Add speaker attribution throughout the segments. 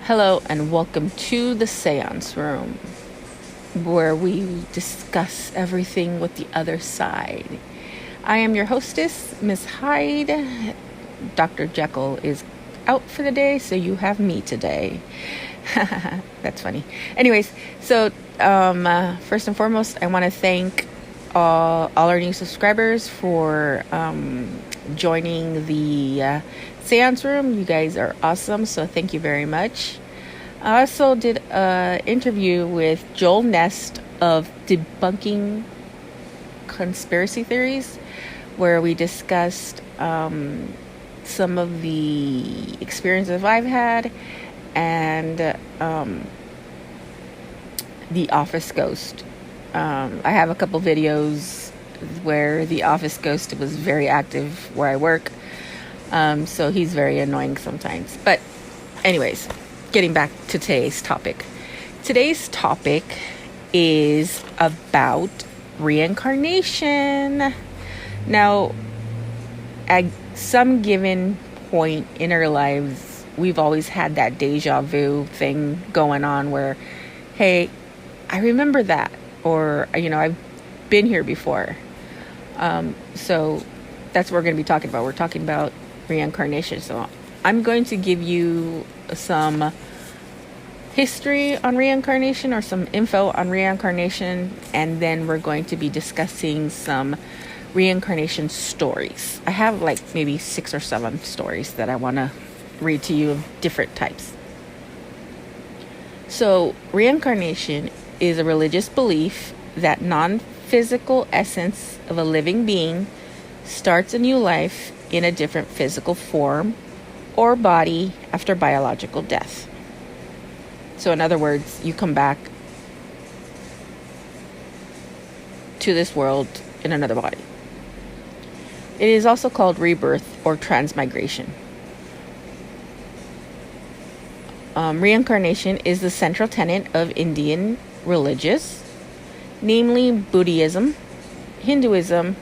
Speaker 1: Hello and welcome to the seance room, where we discuss everything with the other side. I am your hostess, Miss Hyde. Dr. Jekyll is out for the day, so you have me today. That's funny. Anyways, so first and foremost, I want to thank all our new subscribers for joining the seance room. You guys are awesome, so thank you very much. I also did an interview with Joel Nest of Debunking Conspiracy Theories, where we discussed some of the experiences I've had and the office ghost. I have a couple videos where the office ghost was very active where I work. So he's very annoying sometimes. But anyways, getting back to today's topic. Today's topic is about reincarnation. Now, at some given point in our lives, we've always had that deja vu thing going on where, hey, I remember that. Or, I've been here before. So that's what we're going to be talking about. We're talking about reincarnation. So I'm going to give you some history on reincarnation or some info on reincarnation, and then we're going to be discussing some reincarnation stories. I have like maybe 6 or 7 stories that I want to read to you of different types. So reincarnation is a religious belief that non-physical essence of a living being starts a new life in a different physical form or body after biological death. So in other words, you come back to this world in another body. It is also called rebirth or transmigration. Reincarnation is the central tenet of Indian religions, namely Buddhism, Hinduism.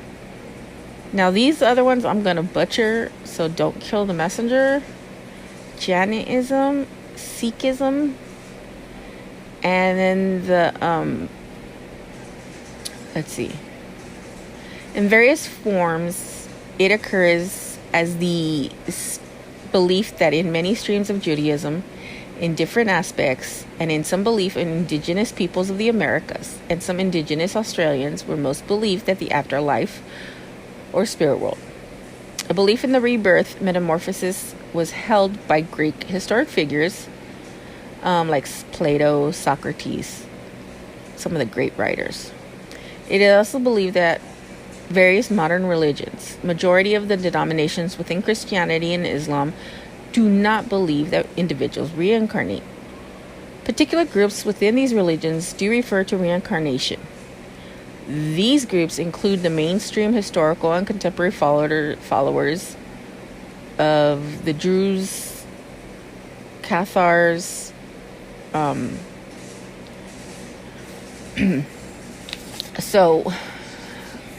Speaker 1: Now these other ones I'm going to butcher, so don't kill the messenger. Jainism, Sikhism, and then the, let's see. In various forms, it occurs as the belief that in many streams of Judaism, in different aspects, and in some belief in indigenous peoples of the Americas, and some indigenous Australians were most believed that the afterlife or spirit world. A belief in the rebirth metamorphosis was held by Greek historic figures like Plato, Socrates, some of the great writers. It is also believed that various modern religions, majority of the denominations within Christianity and Islam, do not believe that individuals reincarnate. Particular groups within these religions do refer to reincarnation. These groups include the mainstream historical and contemporary followers of the Druze, Cathars, so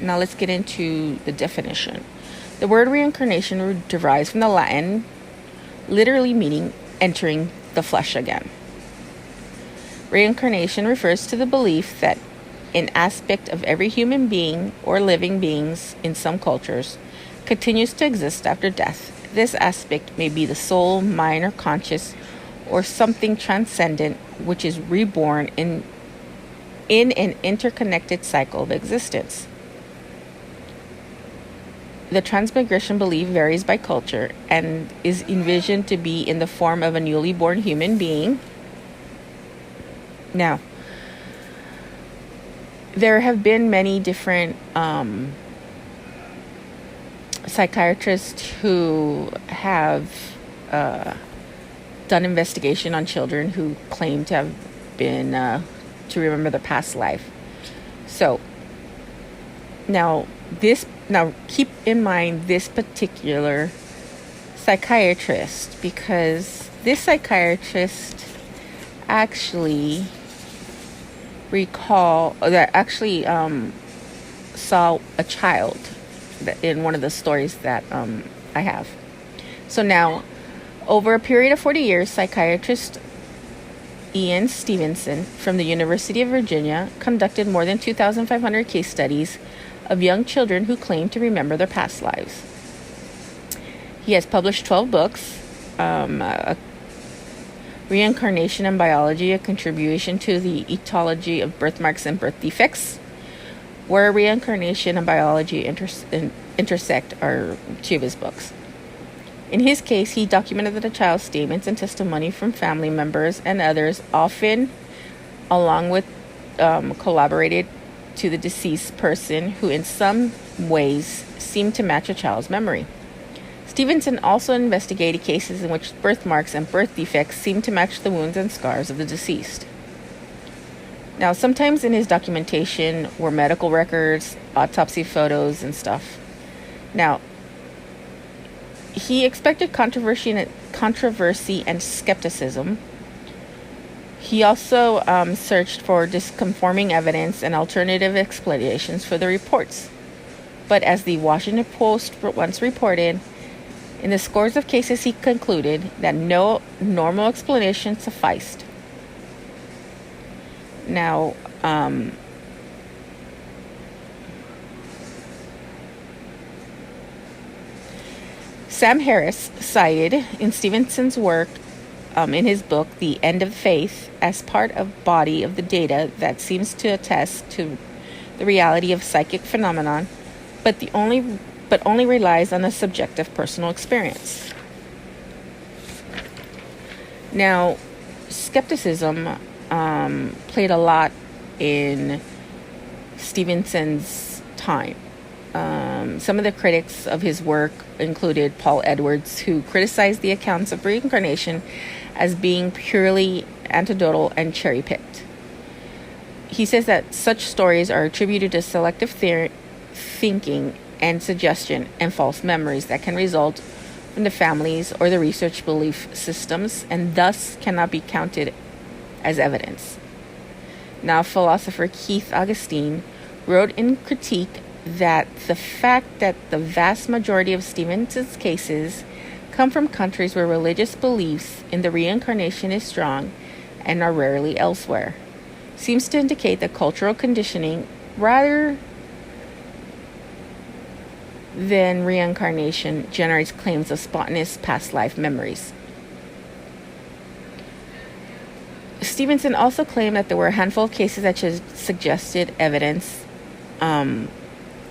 Speaker 1: now let's get into the definition. The word reincarnation derives from the Latin, literally meaning entering the flesh again. Reincarnation refers to the belief that an aspect of every human being or living beings in some cultures continues to exist after death. This aspect may be the soul, mind, or conscious, or something transcendent which is reborn in an interconnected cycle of existence. The transmigration belief varies by culture and is envisioned to be in the form of a newly born human being. Now, there have been many different psychiatrists who have done investigation on children who claim to have been to remember their past life. So now keep in mind this particular psychiatrist, because this psychiatrist actually saw a child in one of the stories that I have. So now, over a period of 40 years, psychiatrists Ian Stevenson from the University of Virginia conducted more than 2,500 case studies of young children who claim to remember their past lives. He has published 12 books, Reincarnation and Biology, a contribution to the etiology of birthmarks and birth defects, where reincarnation and biology intersect are two of his books. In his case, he documented the child's statements and testimony from family members and others, often along with collaborated to the deceased person, who in some ways seemed to match a child's memory. Stevenson also investigated cases in which birthmarks and birth defects seemed to match the wounds and scars of the deceased. Now, sometimes in his documentation were medical records, autopsy photos, and stuff. Now, he expected controversy and skepticism. He also searched for disconforming evidence and alternative explanations for the reports. But as the Washington Post once reported, in the scores of cases he concluded that no normal explanation sufficed. Now, Sam Harris cited in Stevenson's work in his book, The End of Faith, as part of body of the data that seems to attest to the reality of psychic phenomenon, but only relies on a subjective personal experience. Now, skepticism played a lot in Stevenson's time. Some of the critics of his work included Paul Edwards, who criticized the accounts of reincarnation as being purely anecdotal and cherry-picked. He says that such stories are attributed to selective thinking and suggestion and false memories that can result from the families or the research belief systems, and thus cannot be counted as evidence. Now, philosopher Keith Augustine wrote in critique that the fact that the vast majority of Stevenson's cases come from countries where religious beliefs in the reincarnation is strong and are rarely elsewhere seems to indicate that cultural conditioning rather than reincarnation generates claims of spontaneous past life memories. Stevenson also claimed that there were a handful of cases that suggested evidence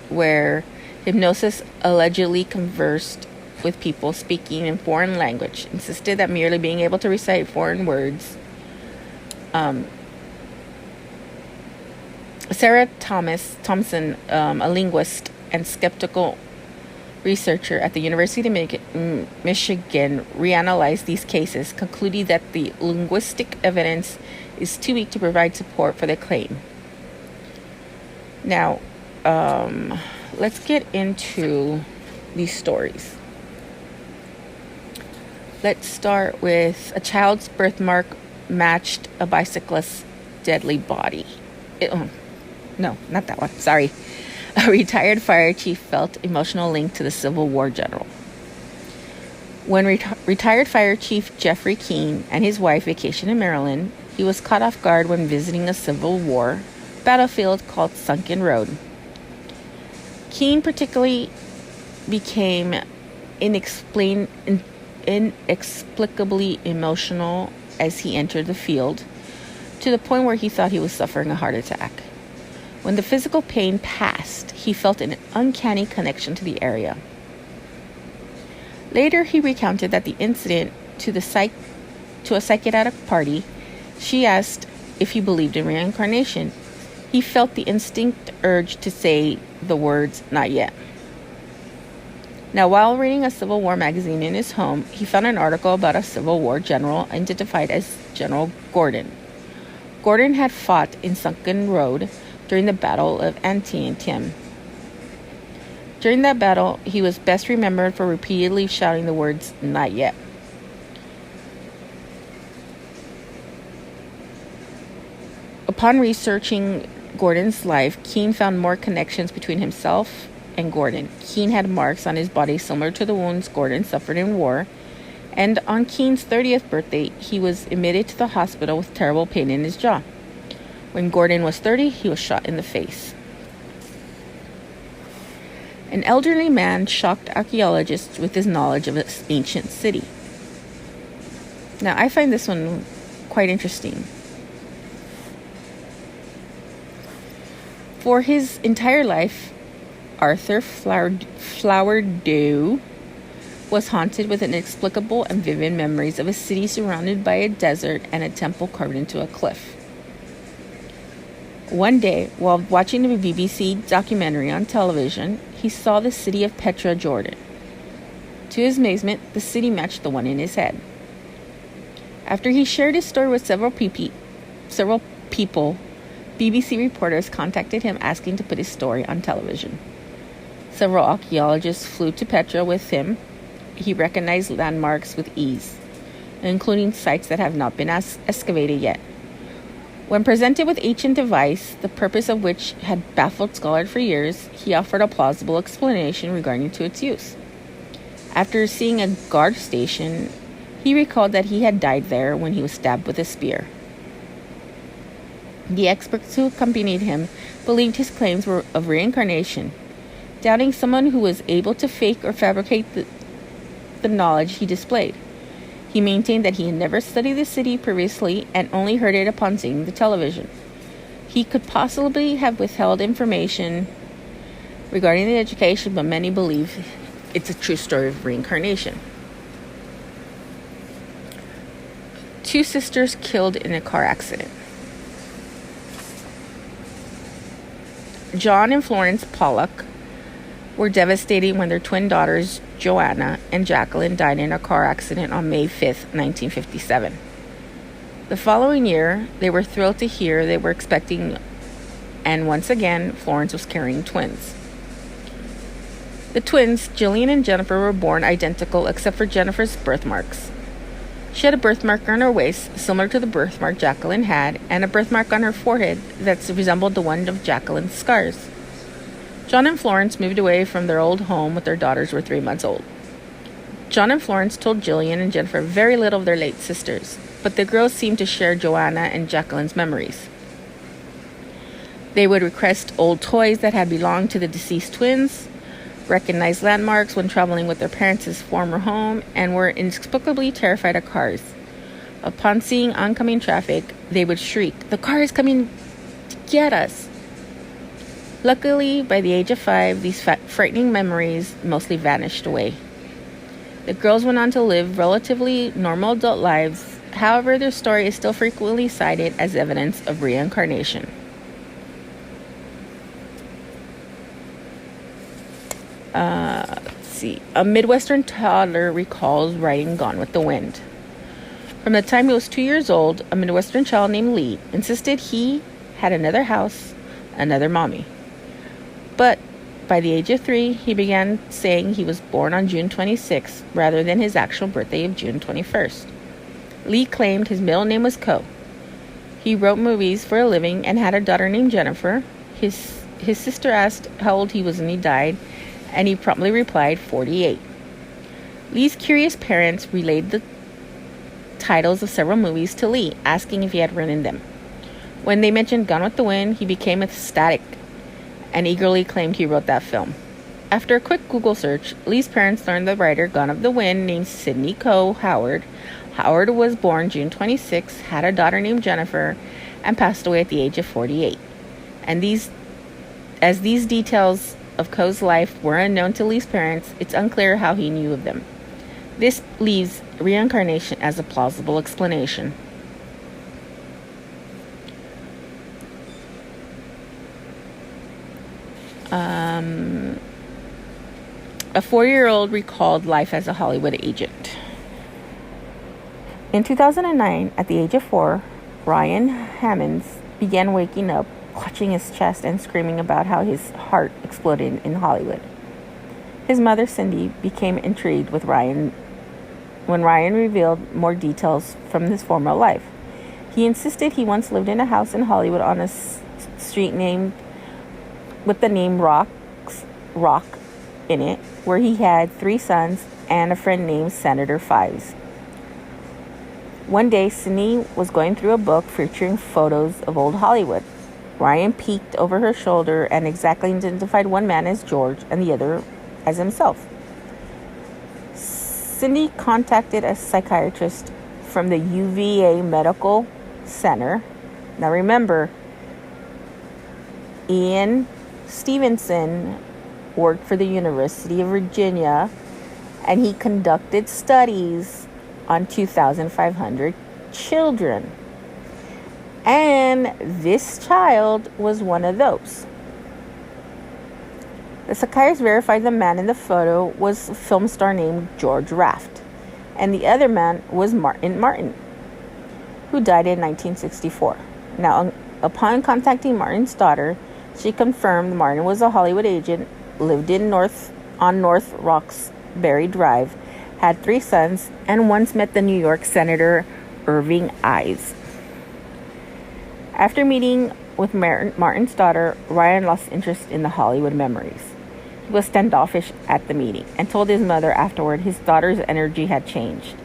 Speaker 1: where hypnosis allegedly conversed with people speaking in foreign language, insisted that merely being able to recite foreign words. Sarah Thompson, a linguist and skeptical researcher at the University of Michigan, reanalyzed these cases, concluding that the linguistic evidence is too weak to provide support for the claim. Now, let's get into these stories. Let's start with a child's birthmark matched a bicyclist's deadly body. No, not that one. Sorry. A retired fire chief felt emotional link to the Civil War general. When retired fire chief Jeffrey Keene and his wife vacationed in Maryland, he was caught off guard when visiting a Civil War battlefield called Sunken Road. Keene particularly became inexplicably emotional as he entered the field, to the point where he thought he was suffering a heart attack. When the physical pain passed, he felt an uncanny connection to the area. Later, he recounted that the incident to a psychedelic party, she asked if he believed in reincarnation. He felt the instinct urge to say the words, "not yet." Now, while reading a Civil War magazine in his home, he found an article about a Civil War general identified as General Gordon. Gordon had fought in Sunken Road during the Battle of Antietam. During that battle, he was best remembered for repeatedly shouting the words, "not yet." Upon researching Gordon's life, Keene found more connections between himself and Gordon. Keene had marks on his body similar to the wounds Gordon suffered in war, And on Keen's 30th birthday, he was admitted to the hospital with terrible pain in his jaw. When Gordon was 30, he was shot in the face. An elderly man shocked archaeologists with his knowledge of this ancient city. Now, I find this one quite interesting. For his entire life, Arthur Flowerdew was haunted with inexplicable and vivid memories of a city surrounded by a desert and a temple carved into a cliff. One day, while watching a BBC documentary on television, he saw the city of Petra, Jordan. To his amazement, the city matched the one in his head. After he shared his story with several people, BBC reporters contacted him asking to put his story on television. Several archaeologists flew to Petra with him. He recognized landmarks with ease, including sites that have not been excavated yet. When presented with ancient device, the purpose of which had baffled scholars for years, he offered a plausible explanation regarding to its use. After seeing a guard station, he recalled that he had died there when he was stabbed with a spear. The experts who accompanied him believed his claims were of reincarnation, doubting someone who was able to fake or fabricate the knowledge he displayed. He maintained that he had never studied the city previously and only heard it upon seeing the television. He could possibly have withheld information regarding the education, but many believe it's a true story of reincarnation. 2 sisters killed in a car accident. John and Florence Pollock were devastated when their twin daughters, Joanna and Jacqueline, died in a car accident on May 5th, 1957. The following year, they were thrilled to hear they were expecting, and once again, Florence was carrying twins. The twins, Jillian and Jennifer, were born identical except for Jennifer's birthmarks. She had a birthmark on her waist, similar to the birthmark Jacqueline had, and a birthmark on her forehead that resembled the one of Jacqueline's scars. John and Florence moved away from their old home when their daughters were 3 months old. John and Florence told Jillian and Jennifer very little of their late sisters, but the girls seemed to share Joanna and Jacqueline's memories. They would request old toys that had belonged to the deceased twins, recognize landmarks when traveling with their parents' former home, and were inexplicably terrified of cars. Upon seeing oncoming traffic, they would shriek, "The car is coming to get us!" Luckily, by the age of 5, these frightening memories mostly vanished away. The girls went on to live relatively normal adult lives. However, their story is still frequently cited as evidence of reincarnation. Let's see. A Midwestern toddler recalls writing Gone with the Wind. From the time he was 2 years old, a Midwestern child named Lee insisted he had another house, another mommy. But by the age of 3, he began saying he was born on June 26th rather than his actual birthday of June 21st. Lee claimed his middle name was Coe. He wrote movies for a living and had a daughter named Jennifer. His sister asked how old he was when he died, and he promptly replied 48. Lee's curious parents relayed the titles of several movies to Lee, asking if he had written them. When they mentioned Gone with the Wind, he became ecstatic and eagerly claimed he wrote that film. After a quick Google search, Lee's parents learned the writer Gone with the Wind named Sidney Coe Howard. Howard was born June 26, had a daughter named Jennifer, and passed away at the age of 48. And these details of Coe's life were unknown to Lee's parents, it's unclear how he knew of them. This leaves reincarnation as a plausible explanation. A 4-year-old recalled life as a Hollywood agent. In 2009, at the age of 4, Ryan Hammonds began waking up, clutching his chest and screaming about how his heart exploded in Hollywood. His mother, Cindy, became intrigued with Ryan when Ryan revealed more details from his former life. He insisted he once lived in a house in Hollywood on a street named with the name Rock in it, where he had 3 sons and a friend named Senator Fives. One day, Cindy was going through a book featuring photos of old Hollywood. Ryan peeked over her shoulder and exactly identified one man as George and the other as himself. Cindy contacted a psychiatrist from the UVA Medical Center. Now remember, Ian Stevenson worked for the University of Virginia, and he conducted studies on 2,500 children. And this child was one of those. The psychiatrist verified the man in the photo was a film star named George Raft, and the other man was Martin, who died in 1964. Now, upon contacting Martin's daughter, she confirmed Martin was a Hollywood agent, lived on North Roxbury Drive, had 3 sons, and once met the New York Senator Irving Ives. After meeting with Martin's daughter, Ryan lost interest in the Hollywood memories. He was standoffish at the meeting and told his mother afterward his daughter's energy had changed.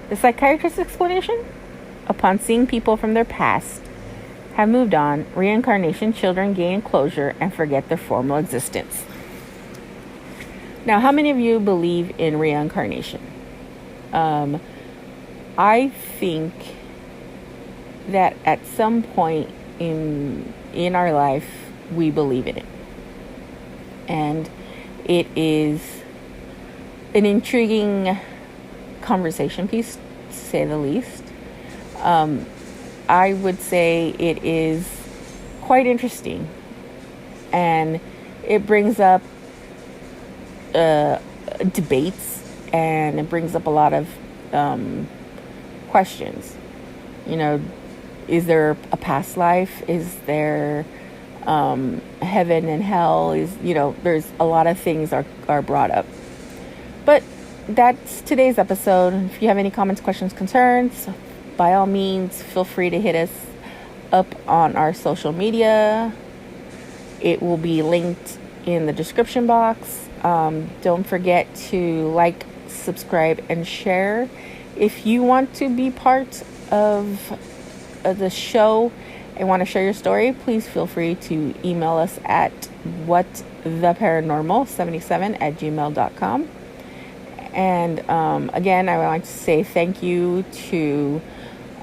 Speaker 1: The psychiatrist's explanation? Upon seeing people from their past have moved on, reincarnation children gain closure and forget their former existence. Now, how many of you believe in reincarnation? I think that at some point in our life, we believe in it. And it is an intriguing conversation piece, to say the least. I would say it is quite interesting. And it brings up debates, and it brings up a lot of questions. Is there a past life? Is there heaven and hell? There's a lot of things are brought up. But that's today's episode. If you have any comments, questions, concerns, by all means, feel free to hit us up on our social media. It will be linked in the description box. Don't forget to like, subscribe, and share. If you want to be part of the show and want to share your story, please feel free to email us at whattheparanormal77@gmail.com. And again, I would like to say thank you to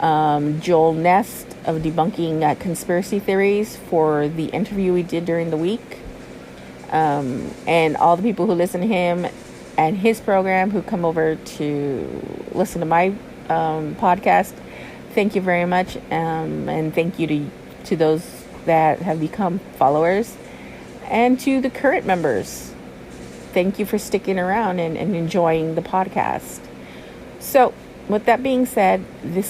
Speaker 1: Joel Nest of Debunking Conspiracy Theories for the interview we did during the week. And all the people who listen to him and his program who come over to listen to my podcast. Thank you very much. And thank you to those that have become followers, and to the current members. Thank you for sticking around and enjoying the podcast. So, with that being said, the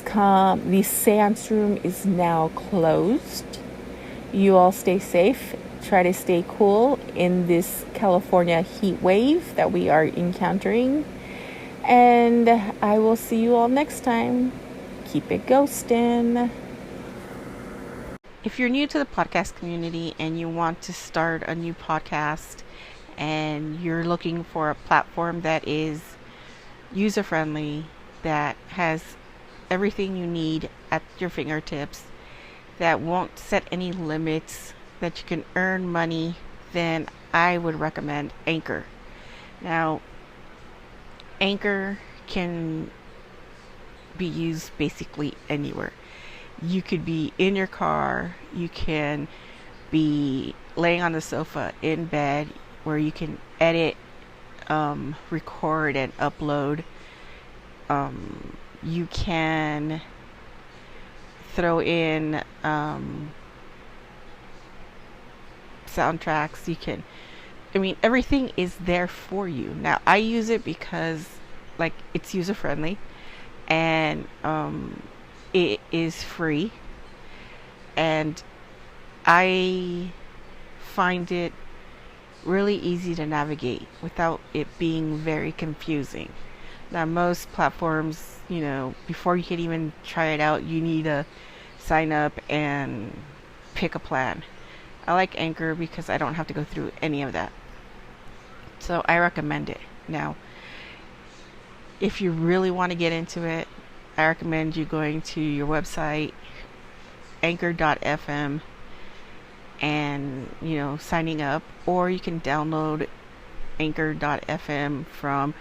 Speaker 1: seance room is now closed. You all stay safe. Try to stay cool in this California heat wave that we are encountering. And I will see you all next time. Keep it ghostin'. If you're new to the podcast community and you want to start a new podcast and you're looking for a platform that is user-friendly, that has everything you need at your fingertips, that won't set any limits, that you can earn money, then I would recommend Anchor. Now, Anchor can be used basically anywhere. You could be in your car, you can be laying on the sofa in bed, where you can edit, record, and upload. You can throw in soundtracks. Everything is there for you. Now, I use it because it's user friendly, and it is free, and I find it really easy to navigate without it being very confusing. Now, most platforms, before you can even try it out, you need to sign up and pick a plan. I like Anchor because I don't have to go through any of that. So I recommend it. Now, if you really want to get into it, I recommend you going to your website, anchor.fm, and signing up, or you can download anchor.fm from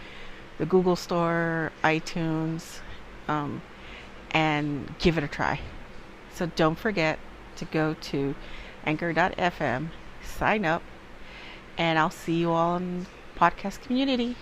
Speaker 1: the Google Store, iTunes, and give it a try. So don't forget to go to anchor.fm, sign up, and I'll see you all in the podcast community.